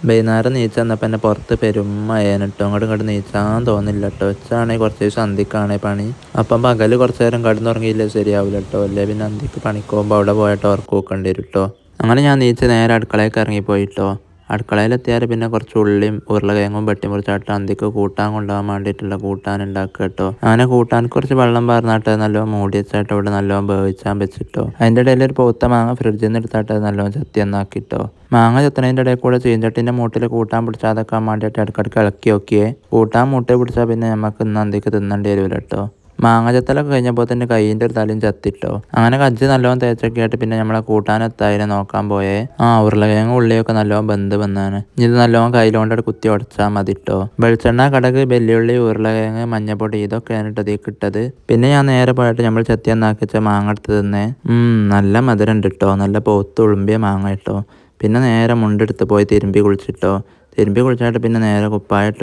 വൈകുന്നേരം നീച്ച് വന്നപ്പോൾ എന്നെ പുറത്ത് പെരുമഴയാണ് കേട്ടോ. ഇങ്ങോട്ട് നീച്ചാൻ തോന്നില്ല കേട്ടോ. ഉച്ചയാണെങ്കിൽ കുറച്ച് ദിവസം അന്തിക്കാണേ പണി. അപ്പം പകല് കുറച്ച് നേരം കിടന്നുറങ്ങിയില്ലേ ശരിയാവില്ല കേട്ടോ. അല്ലേ പിന്നെ അന്തിക്ക് പണിക്ക് പോകുമ്പോൾ അവിടെ പോയിട്ട് ഉറക്കം വെക്കേണ്ടി വരും കേട്ടോ. അങ്ങനെ ഞാൻ നീച്ച് നേരെ അടുക്കളയ്ക്ക് ഇറങ്ങിപ്പോയിട്ടോ. അടുക്കളയിലെത്തിയാൽ പിന്നെ കുറച്ച് ഉള്ളിയും ഉരുളക്കിഴങ്ങും വെട്ടിമുറിച്ചാട്ട് അന്തിക്ക് കൂട്ടാൻ കൊണ്ടുപോകാൻ വേണ്ടിയിട്ടുള്ള കൂട്ടാൻ ഉണ്ടാക്കുക കേട്ടോ. അങ്ങനെ കൂട്ടാൻ കുറച്ച് വെള്ളം പറഞ്ഞാട്ട് നല്ലോണം മൂടി വെച്ചാട്ട് ഇവിടെ നല്ലോണം വേവിച്ചാൻ വെച്ചിട്ടോ. അതിൻ്റെ ഇടയിൽ ഒരു പൗത്ത മാങ്ങ ഫ്രിഡ്ജിൽ നിന്ന് എടുത്താട്ട് നല്ലോണം ചെത്തി എന്നാക്കിട്ടോ. മാങ്ങ ചെത്തണതിൻ്റെ ഇടയിൽ കൂടെ ചീഞ്ചട്ടിൻ്റെ മൂട്ടിൽ കൂട്ടാൻ പിടിച്ചാതൊക്കാൻ വേണ്ടിയിട്ട് ഇടയ്ക്കിടയ്ക്ക് ഇളക്കി നോക്കിയേ. കൂട്ടാൻ മൂട്ടയിൽ പിടിച്ചാൽ പിന്നെ നമുക്ക് ഇന്ന് അന്തിക്ക് തിന്നേണ്ടി വരില്ല കേട്ടോ. മാങ്ങ ചെത്തലൊക്കെ കഴിഞ്ഞപ്പോൾ തന്നെ കൈയിൻ്റെ ഒരു തലയും ചത്തിട്ടോ. അങ്ങനെ കജ്ജ് നല്ലോണം തേച്ചൊക്കെ ആയിട്ട് പിന്നെ നമ്മളെ കൂട്ടാനെത്താതിനെ നോക്കാൻ പോയേ. ഉരുളക്കിഴങ്ങ് ഉള്ളിയൊക്കെ നല്ലോണം ബന്ധ് വന്നാണ്. ഇത് നല്ലോണം കയ്യിലോണ്ട് കുത്തി ഉടച്ചാൽ മതി കേട്ടോ. വെളിച്ചെണ്ണ, കടക്, വെല്ലുള്ളി, ഉരുളക്കിഴങ്ങ്, മഞ്ഞപ്പൊടി ഇതൊക്കെയാണ് കേട്ടോ ഇതിൽ കിട്ടത്. പിന്നെ ഞാൻ നേരെ പോയിട്ട് നമ്മൾ ചെത്തിയെന്നാക്കിച്ച മാങ്ങ എടുത്ത് തിന്നേ. നല്ല മധുരം ഉണ്ട് കേട്ടോ. നല്ല പോത്ത് ഉളുമ്പിയ മാങ്ങ കേട്ടോ. പിന്നെ നേരെ മുണ്ടെടുത്ത് പോയി തിരുമ്പി കുളിച്ചിട്ടോ. തിരുമ്പി കുളിച്ചായിട്ട് പിന്നെ നേരെ കുപ്പായിട്ട്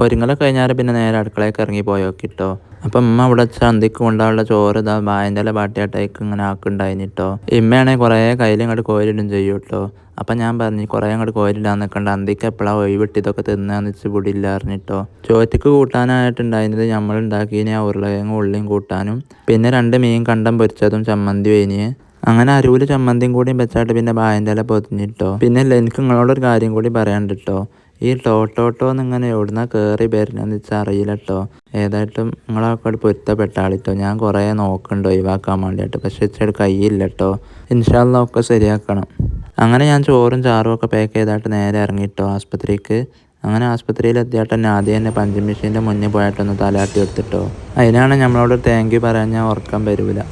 ഒരുങ്ങലൊക്കെ കഴിഞ്ഞാൽ പിന്നെ നേരെ അടുക്കളയൊക്കെ ഇറങ്ങി പോയോക്കിട്ടോ. അപ്പം ഉമ്മ ഇവിടെ ചന്തിക്ക് കൊണ്ടാനുള്ള ചോറ് ഇതാ വായൻ്റെ ഇല ബാട്ടിയാട്ടേക്ക് ഇങ്ങനെ ആക്കുണ്ടായിട്ടോ. ഇമ്മയാണെങ്കിൽ കുറേ കയ്യിൽ ഇങ്ങോട്ട് കോരിടും ചെയ്യും കേട്ടോ. അപ്പം ഞാൻ പറഞ്ഞു കുറേ അങ്ങോട്ട് കോരിടാൻ നിൽക്കണ്ട, അന്തിക്ക് എപ്പോഴാണ് ഒഴിവിട്ട് ഇതൊക്കെ തിന്നാന്ന് വെച്ച് പൊടിയില്ല അറിഞ്ഞിട്ടോ. ചോറ്റക്ക് കൂട്ടാനായിട്ടുണ്ടായിരുന്നത് നമ്മൾ ഉണ്ടാക്കിയതിന് ആ ഉരുളക്കിഴങ്ങും ഉള്ളിയും കൂട്ടാനും പിന്നെ 2 മീൻ കണ്ടം പൊരിച്ചതും ചമ്മന്തി വേനിയെ. അങ്ങനെ അരുവിൽ ചമ്മന്തിയും കൂടിയും വെച്ചായിട്ട് പിന്നെ വായൻ്റെ ഇല പൊതിഞ്ഞിട്ടോ. പിന്നെ എനിക്ക് നിങ്ങളോടൊരു കാര്യം കൂടി പറയാണ്ട് കേട്ടോ. ഈ ടോട്ടോ എന്നിങ്ങനെ എവിടുന്ന കയറി വരുന്നതെന്ന് വെച്ചാൽ അറിയില്ല കേട്ടോ. ഏതായിട്ടും നിങ്ങളൊക്കെ പൊരുത്തപ്പെട്ട ആളിട്ടോ. ഞാൻ കുറേ നോക്കണ്ടോ ഒഴിവാക്കാൻ വേണ്ടിയിട്ട്, പക്ഷെ ഇച്ചിരി കയ്യില്ല കേട്ടോ. ഇൻഷാ അല്ലാ ഒക്കെ ശരിയാക്കണം. അങ്ങനെ ഞാൻ ചോറും ചാറും ഒക്കെ പാക്ക് ചെയ്തായിട്ട് നേരെ ഇറങ്ങിട്ടോ ആസ്പത്രിക്ക്. അങ്ങനെ ആസ്പത്രിയിൽ എത്തിയാട്ട് തന്നെ ആദ്യം തന്നെ പഞ്ചിങ് മെഷീൻ്റെ മുന്നിൽ പോയിട്ടൊന്ന് തലാട്ടി എടുത്തിട്ടോ. അതിനാണ് നമ്മളോട് താങ്ക് യു പറയാൻ ഞാൻ ഉറക്കം വരില്ല.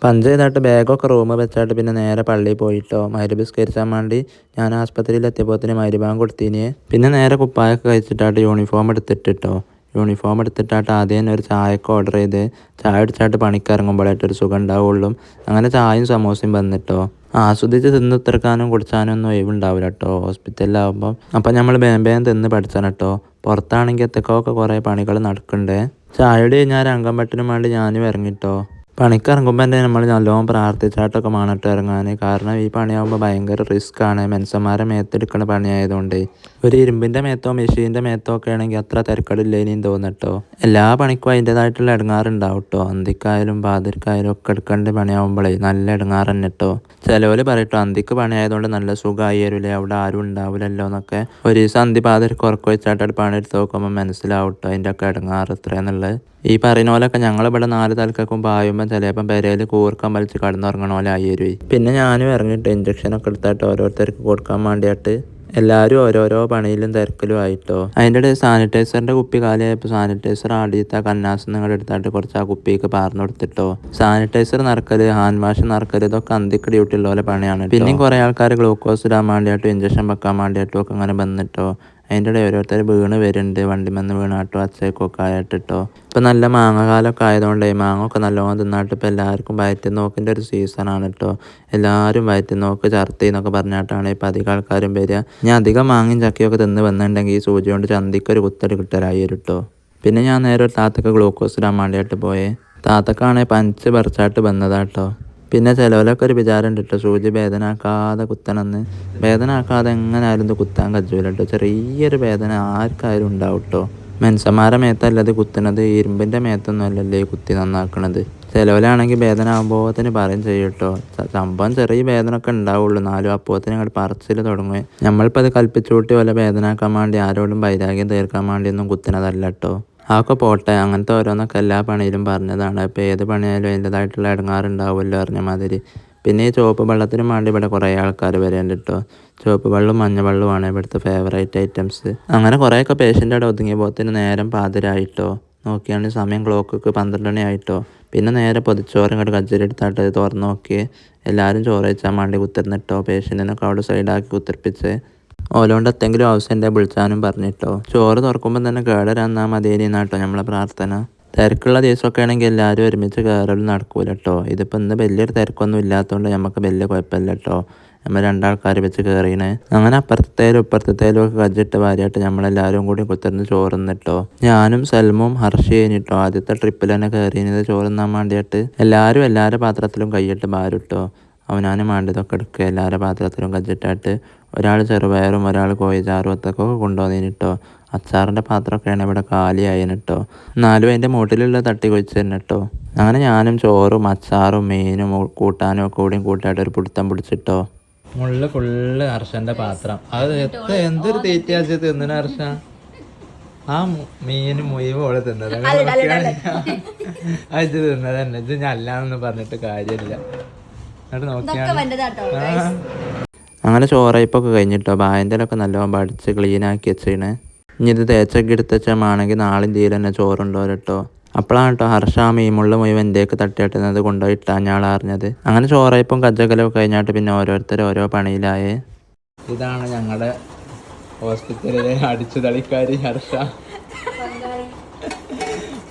പഞ്ച് ചെയ്തിട്ട് ബാഗൊക്കെ റൂമിൽ വെച്ചായിട്ട് പിന്നെ നേരെ പള്ളിയിൽ പോയിട്ടോ. മഗ്‌രിബ് നിസ്കരിച്ചാൻ വേണ്ടി ഞാൻ ആസ്പത്രിയിൽ എത്തിയപ്പോഴത്തേന് മഗ്‌രിബ് ബാങ്ക് കൊടുത്തീന്. പിന്നെ നേരെ കുപ്പായൊക്കെ കഴിച്ചിട്ടായിട്ട് യൂണിഫോം എടുത്തിട്ടോ. യൂണിഫോം എടുത്തിട്ടായിട്ട് ആദ്യം തന്നെ ഒരു ചായയൊക്കെ ഓർഡർ ചെയ്ത് ചായ അടിച്ചായിട്ട് പണിക്കിറങ്ങുമ്പോഴായിട്ടൊരു സുഖം ഉണ്ടാവുള്ളൂ. അങ്ങനെ ചായയും സമോസയും വന്നിട്ടോ. ആസ്വദിച്ച് തിന്ന് ഉത്തരക്കാനും കുടിച്ചാനും ഒന്നും ഒഴിവുണ്ടാവില്ല കേട്ടോ ഹോസ്പിറ്റലിലാവുമ്പം. അപ്പം നമ്മൾ വേഗം തിന്ന് പഠിച്ചാണ് കേട്ടോ. പുറത്താണെങ്കിൽ എത്തക്കൊക്കെ കുറേ പണികൾ നടക്കണ്ടേ. ചായയുടെ കഴിഞ്ഞാൽ അങ്കമ്പട്ടിനും വേണ്ടി ഞാനും ഇറങ്ങിട്ടോ. പണിക്കിറങ്ങുമ്പോൾ തന്നെ നമ്മൾ നല്ലോണം പ്രാർത്ഥിച്ചായിട്ടൊക്കെ വേണിട്ട് ഇറങ്ങാൻ. കാരണം ഈ പണിയാകുമ്പോൾ ഭയങ്കര റിസ്ക്കാണ്. മനുഷ്യന്മാരെ മേത്തെടുക്കുന്ന പണിയായതുകൊണ്ട്. ഒരു ഇരുമ്പിൻ്റെ മേത്തോ മെഷീൻ്റെ മേത്തോ ഒക്കെ ആണെങ്കിൽ അത്ര തിരക്കടില്ലേനും തോന്നട്ടോ. എല്ലാ പണിക്കും അതിൻ്റേതായിട്ടുള്ള ഇടങ്ങാറുണ്ടാവും കേട്ടോ. അന്തിക്കായാലും പാതിരിക്കായാലും ഒക്കെ എടുക്കേണ്ട പണിയാകുമ്പോഴേ നല്ല ഇടങ്ങാറ് തന്നെ കേട്ടോ. ചിലവർ പറയട്ടോ അന്തിക്ക് പണിയായതുകൊണ്ട് നല്ല സുഖമായി വരില്ലേ, അവിടെ ആരും ഉണ്ടാവില്ലല്ലോ എന്നൊക്കെ. ഒരു ദിവസം അന്തി പാതിരിക്ക് ഉറക്കം വെച്ചായിട്ട് പണിയെടുത്ത് നോക്കുമ്പോൾ മനസ്സിലാവും കേട്ടോ അതിൻ്റെ ഒക്കെ ഇടങ്ങാറ് എത്രയാന്നുള്ളത്. ഈ പറയുന്ന പോലെയൊക്കെ ഞങ്ങളിവിടെ 4 തലക്കും പായുമ്പോൾ ചിലപ്പം പെരയിൽ കൂർക്കം വലിച്ച് കടന്നുറങ്ങണ പോലെ ആയി വരുവേ. പിന്നെ ഞാനും ഇറങ്ങിയിട്ട് ഇഞ്ചക്ഷനൊക്കെ എടുത്തായിട്ട് ഓരോരുത്തർക്ക് കൊടുക്കാൻ വേണ്ടിയിട്ട് എല്ലാവരും ഓരോരോ പണിയിലും തിരക്കിലും ആയിട്ടോ. അതിൻ്റെ ഇടയിൽ സാനിറ്റൈസറിൻ്റെ കുപ്പി കാലിയായപ്പോൾ സാനിറ്റൈസർ ആടിയത്ത കന്നാസ് നിങ്ങൾ എടുത്തായിട്ട് കുറച്ച് ആ കുപ്പിക്ക് പാർന്നു കൊടുത്തിട്ടോ. സാനിറ്റൈസർ നിറക്കൽ, ഹാൻഡ് വാഷ് നിറക്കൽ ഇതൊക്കെ അന്തിക്ക് ഡ്യൂട്ടി ഉള്ള പോലെ പണിയാണ്. പിന്നെയും കുറേ ആൾക്കാർ ഗ്ലൂക്കോസ് ഇടാൻ വേണ്ടിയിട്ടും ഇഞ്ചക്ഷൻ വെക്കാൻ വേണ്ടിയിട്ടും ഒക്കെ അങ്ങനെ വന്നിട്ടോ. അതിൻ്റെ ഇടയിൽ ഓരോരുത്തർ വീണ് വരുന്നുണ്ട്. വണ്ടിമെന്ന് വീണാട്ടോ അച്ചേക്കൊക്കെ ആയിട്ടിട്ടോ. ഇപ്പം നല്ല മാങ്ങ കാലമൊക്കെ ആയതുകൊണ്ടേ മാങ്ങ ഒക്കെ നല്ലോണം തിന്നാട്ട് ഇപ്പം എല്ലാവർക്കും വയറ്റ് നോക്കിൻ്റെ ഒരു സീസണാണ് കേട്ടോ. എല്ലാവരും വയറ്റ് നോക്ക് ഛർദി എന്നൊക്കെ പറഞ്ഞിട്ടാണ് ഇപ്പം അധികം ആൾക്കാരും വരിക. ഞാൻ അധികം മാങ്ങയും ചക്കയൊക്കെ തിന്ന് വന്നിട്ടുണ്ടെങ്കിൽ ഈ സൂചി കൊണ്ട് ചന്തിക്കൊരു കുത്തടി കിട്ടലായി വരും കേട്ടോ. പിന്നെ ഞാൻ നേരെ ഒരു താത്തക്ക് ഗ്ലൂക്കോസ് ഇടാൻ വേണ്ടിയിട്ട് പോയേ. താത്തക്കാണെങ്കിൽ പഞ്ച് പറിച്ചായിട്ട് വന്നതാട്ടോ. പിന്നെ ചിലവരൊക്കെ ഒരു വിചാരം ഉണ്ട് കേട്ടോ സൂചി വേദന ആക്കാതെ കുത്തണമെന്ന്. വേദന ആക്കാതെ എങ്ങനെയായാലും ഇത് കുത്താൻ കഴിയൂല കേട്ടോ. ചെറിയൊരു വേദന ആർക്കായാലും ഉണ്ടാവും കേട്ടോ. മനുഷ്യന്മാരെ മേത്തല്ലത് കുത്തുന്നത്, ഇരുമ്പിൻ്റെ മേത്തൊന്നും അല്ലല്ലേ കുത്തി നന്നാക്കണത്. ചിലവരാണെങ്കിൽ വേദന ആകുമ്പോഴത്തേന് പറയും ചെയ്യും കേട്ടോ. സംഭവം ചെറിയ വേദന ഒക്കെ ഉണ്ടാവുള്ളൂ, നാലും അപ്പോഴത്തേനും ഇങ്ങോട്ട് പറച്ചിൽ തുടങ്ങും. നമ്മളിപ്പോൾ അത് കൽപ്പിച്ചുകൂട്ടി പോലെ വേദന ആക്കാൻ വേണ്ടി ആരോടും വൈരാഗ്യം തീർക്കാൻ വേണ്ടിയൊന്നും കുത്തുന്നതല്ല കേട്ടോ. അതൊക്കെ പോട്ടെ, അങ്ങനത്തെ ഓരോന്നൊക്കെ എല്ലാ പണിയിലും പറഞ്ഞതാണ്. ഇപ്പോൾ ഏത് പണിയായാലും അതിൻ്റെതായിട്ടുള്ള ഇടങ്ങാറുണ്ടാവുമല്ലോ അറിഞ്ഞ മാതിരി. പിന്നെ ഈ ചുവപ്പ് വെള്ളത്തിനും വേണ്ടി ഇവിടെ കുറേ ആൾക്കാർ വരേണ്ട കേട്ടോ. ചുവപ്പ് വെള്ളം മഞ്ഞ വെള്ളമാണ് ഇവിടുത്തെ ഫേവറേറ്റ് ഐറ്റംസ്. അങ്ങനെ കുറേയൊക്കെ പേഷ്യൻ്റ് അവിടെ ഒതുങ്ങിയപ്പോഴത്തേന് നേരം പാതിരായിട്ടോ. നോക്കിയാണെങ്കിൽ സമയം ക്ലോക്കൊക്കെ 12 മണി ആയിട്ടോ. പിന്നെ നേരെ പൊതിച്ചോറും ഇങ്ങോട്ട് കജ്ജലെടുത്തായിട്ട് തുറന്ന് നോക്കി എല്ലാവരും ചോറ് വെച്ചാൽ വേണ്ടി കുത്തിരുന്നിട്ടോ. പേഷ്യൻറ്റിനൊക്കെ അവിടെ സൈഡാക്കി കുത്തിരിപ്പിച്ച് ഓലോണ്ട് എന്തെങ്കിലും ആവശ്യം വിളിച്ചാനും പറഞ്ഞിട്ടോ. ചോറ് തുറക്കുമ്പോൾ തന്നെ കേടരാന്നാ മതിയെന്നാട്ടോ നമ്മളെ പ്രാർത്ഥന. തിരക്കുള്ള ദിവസമൊക്കെ ആണെങ്കിൽ എല്ലാവരും ഒരുമിച്ച് കയറലും നടക്കൂല കേട്ടോ. ഇതിപ്പോൾ ഇന്ന് വലിയൊരു തിരക്കൊന്നും ഇല്ലാത്തതുകൊണ്ട് നമുക്ക് വലിയ കുഴപ്പമില്ല കേട്ടോ. നമ്മൾ 2 ആൾക്കാർ വെച്ച് കയറിയണേ. അങ്ങനെ അപ്പുറത്തേലും ഇപ്പുറത്തേലും ഒക്കെ കജ്ജിട്ട് വാരിയായിട്ട് നമ്മളെല്ലാവരും കൂടി കുത്തിരുന്ന് ചോറുന്നിട്ടോ. ഞാനും സൽമും ഹർഷി കഴിഞ്ഞിട്ടോ ആദ്യത്തെ ട്രിപ്പിൽ തന്നെ കയറിയത് ചോറുന്നാൻ വേണ്ടിയിട്ട്. എല്ലാവരും എല്ലാവരുടെ പാത്രത്തിലും കൈയിട്ട് ഭാരിട്ടോ. അവനാനും വേണ്ടതൊക്കെ എടുക്കുക എല്ലാവരുടെ പാത്രത്തിലും കജ്ജിട്ടായിട്ട് ഒരാൾ ചെറുപയറും ഒരാൾ കോഴിച്ചാറും ഒത്തൊക്കെ കൊണ്ടുവന്നതിന് കേട്ടോ. അച്ചാറിൻ്റെ പാത്രമൊക്കെയാണ് ഇവിടെ കാലിയായിന് കേട്ടോ. എന്നാലും അതിൻ്റെ മൂട്ടിലുള്ള തട്ടി കൊഴിച്ച് തന്നെ കേട്ടോ. അങ്ങനെ ഞാനും ചോറും അച്ചാറും മീനും കൂട്ടാനും ഒക്കെ കൂടിയും കൂട്ടായിട്ട് ഒരു പിടുത്തം പിടിച്ചിട്ടോ. മുള്ളു ഫുള്ള് ഹർഷൻ്റെ പാത്രം. അത് എന്തൊരു തീറ്റയാച്ച് തിന്നണ ഹർഷ. ആ മീൻ മുഴുവൻ ഓള് തിന്നത് അത് തിന്നത് തന്നെ. ഇത് ഞാൻ അല്ലാന്നൊന്നും പറഞ്ഞിട്ട് കാര്യമില്ല. എന്നിട്ട് നോക്കിയാണ് അങ്ങനെ ചോറയിപ്പൊക്കെ കഴിഞ്ഞിട്ടോ. ബായൻ്റെലൊക്കെ നല്ലോണം പഠിച്ച് ക്ലീനാക്കി വെച്ചാണ്. ഇനി ഇത് തേച്ചൊക്കെ എടുത്ത് വെച്ചാണെങ്കിൽ നാളെയും തീരെ തന്നെ ചോറുണ്ടോ കേട്ടോ. അപ്പോഴാണ് കേട്ടോ ഹർഷ ആ മീമുള്ള മുഴുവൻ എൻ്റെയൊക്കെ തട്ടിയിട്ടുന്നത് കൊണ്ടുപോയി ഇട്ടാഞ്ഞാൾ അറിഞ്ഞത്. അങ്ങനെ ചോറയിപ്പം കജ്ജക്കലൊക്കെ കഴിഞ്ഞിട്ട് പിന്നെ ഓരോരുത്തർ ഓരോ പണിയിലായേ. ഇതാണ് ഞങ്ങളുടെ ഹോസ്പിറ്റലിലെ അടിച്ചു തളിക്കാരി ഹർഷ.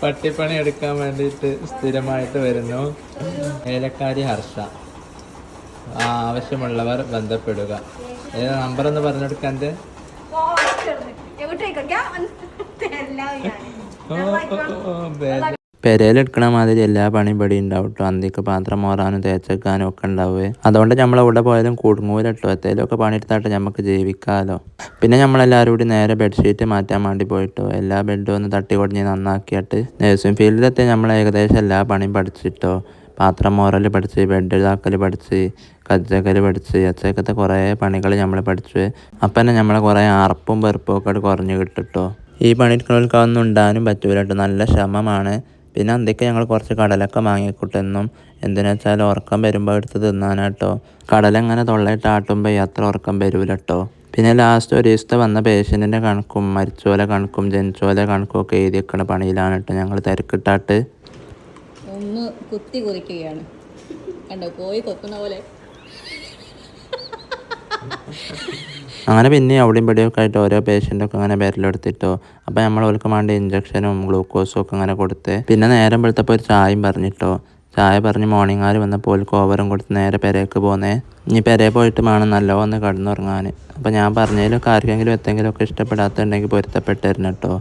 പട്ടിപ്പണി എടുക്കാൻ വേണ്ടിയിട്ട് സ്ഥിരമായിട്ട് വരുന്നു ഏലക്കാരി ഹർഷ. ആവശ്യമുള്ളവർ ബന്ധപ്പെടുക. ഏതാ നമ്പറൊന്ന് പറഞ്ഞെടുക്കാൻ? പെരയിലെടുക്കണ മാതിരി എല്ലാ പണിയും പടി ഉണ്ടാവും കേട്ടോ. അന്തിക്ക് പാത്രം മോറാനും തേച്ചെക്കാനും ഒക്കെ ഉണ്ടാവുക. അതുകൊണ്ട് നമ്മളെവിടെ പോയാലും കുടുങ്ങൂലട്ടോ. എത്തേലൊക്കെ പണിയെടുത്തായിട്ട് നമുക്ക് ജീവിക്കാമല്ലോ. പിന്നെ നമ്മളെല്ലാവരും കൂടി നേരെ ബെഡ്ഷീറ്റ് മാറ്റാൻ വേണ്ടി പോയിട്ടോ. എല്ലാ ബെഡും ഒന്ന് തട്ടി കൊടിഞ്ഞ് നന്നാക്കിയിട്ട് നഴ്സിംഗ് ഫീൽഡിലെത്തി നമ്മൾ ഏകദേശം എല്ലാ പണിയും പഠിച്ചിട്ടോ. പാത്രം മോറൽ പഠിച്ച്, ബെഡ് ഇതാക്കൽ പഠിച്ച്, കജ്ജക്കൽ പഠിച്ച്, അച്ചക്കത്തെ കുറേ പണികൾ നമ്മൾ പഠിച്ചു. അപ്പം തന്നെ നമ്മളെ കുറേ അറപ്പും വെറുപ്പും ഒക്കെ കുറഞ്ഞ് കിട്ടിട്ടോ. ഈ പണിയെടുക്കുന്നവർക്കൊന്നും ഉണ്ടാകാനും പറ്റൂല കേട്ടോ. നല്ല ശ്രമമാണ്. പിന്നെ അന്തൊക്കെ ഞങ്ങൾ കുറച്ച് കടലൊക്കെ വാങ്ങിക്കൂട്ടെന്നും. എന്തിനാ വെച്ചാൽ ഉറക്കം വരുമ്പോൾ എടുത്ത് തിന്നാനാട്ടോ. കടലെങ്ങനെ തൊള്ളയിട്ട് ആട്ടുമ്പോൾ അത്ര ഉറക്കം വരൂല കേട്ടോ. പിന്നെ ലാസ്റ്റ് ഒരു ദിവസത്തെ വന്ന പേഷ്യൻറ്റിൻ്റെ കണക്കും മരിച്ചോലെ കണക്കും ജനിച്ചോലെ കണക്കും ഒക്കെ എഴുതി വെക്കണ പണിയിലാണ് കേട്ടോ ഞങ്ങൾ തിരക്കിട്ടാട്ട്. ഒന്ന് കുത്തി കുറിക്കുകയാണ് കണ്ടോ, കോഴി കൊത്തുന്ന പോലെ. അങ്ങനെ പിന്നെ അവിടെയും ഇവിടെയൊക്കെ ആയിട്ട് ഓരോ പേഷ്യൻ്റൊക്കെ അങ്ങനെ വിരലെടുത്തിട്ടോ. അപ്പോൾ നമ്മൾ അവർക്ക് വേണ്ട ഇഞ്ചക്ഷനും ഗ്ലൂക്കോസും ഒക്കെ അങ്ങനെ കൊടുത്ത് പിന്നെ നേരം വെളുത്തപ്പോൾ ഒരു ചായയും പറഞ്ഞിട്ടോ. ചായ പറഞ്ഞ് മോർണിംഗ് ആര് വന്നപ്പോൾ ഓൽക്ക് ഓവറും കൊടുത്ത് നേരെ പെരേക്ക് പോന്നേ. ഇനി പെരേ പോയിട്ട് വേണം നല്ലോണം കിടന്നുറങ്ങാൻ. അപ്പോൾ ഞാൻ പറഞ്ഞതിലൊക്കെ ആർക്കെങ്കിലും എന്തെങ്കിലുമൊക്കെ ഇഷ്ടപ്പെടാത്തുണ്ടെങ്കിൽ പൊരുത്തപ്പെട്ടിരുന്നു കേട്ടോ.